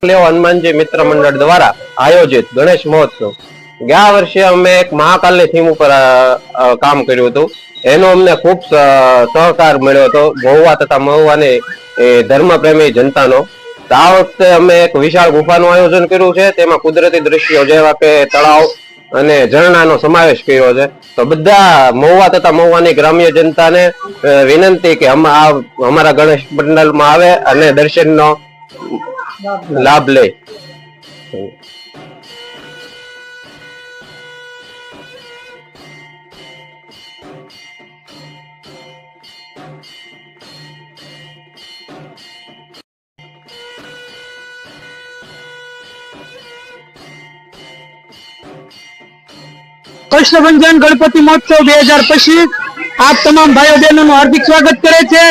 હનુમાનજી મિત્ર મંડળ દ્વારા આયોજિત ગણેશ મહોત્સવ ગયા વર્ષે અમે એક મહાકાલની થીમ ઉપર કામ કર્યું હતું. એનો અમને ખૂબ સહકાર મળ્યો હતો મહુવા તથા મહુવાની ધર્મ પ્રેમી જનતાનો. આ વખતે અમે એક વિશાળ ગુફાનું આયોજન કર્યું છે. તેમાં કુદરતી દ્રશ્યો જેવા કે તળાવ અને ઝરણાનો સમાવેશ કર્યો છે. તો બધા મહુવા તથા મહુવાની ગ્રામ્ય જનતાને વિનંતી કે અમારા ગણેશ મંડળમાં આવે અને દર્શનનો લાભ લે. કૃષ્ણભંજન ગણપતિ મહોત્સવ 2025 આપ તમામ ભાઈઓ બહેનોનું હાર્દિક સ્વાગત કરે છે.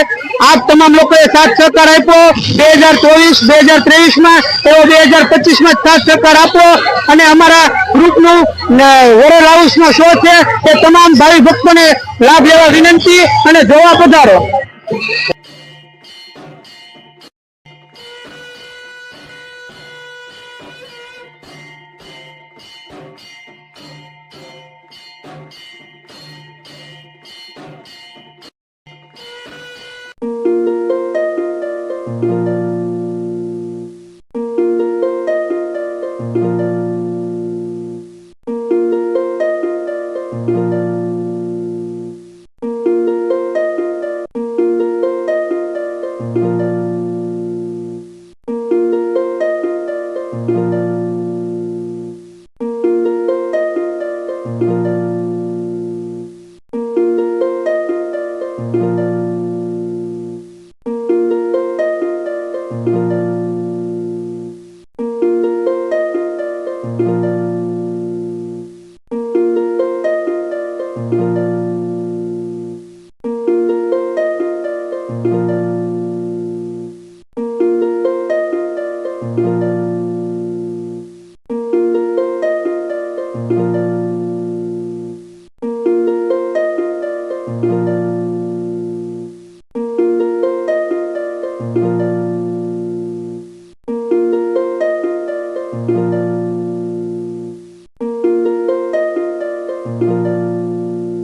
આપ તમામ લોકોએ સાથ સહકાર આપ્યો 2024-2023 માં એવો 2025 માં સાથ સહકાર આપો અને અમારા ગ્રુપનું ઓરલ હાઉસનો શો છે એ તમામ ભાઈ ભક્તોને લાભ લેવા વિનંતી અને જોવા પધારો.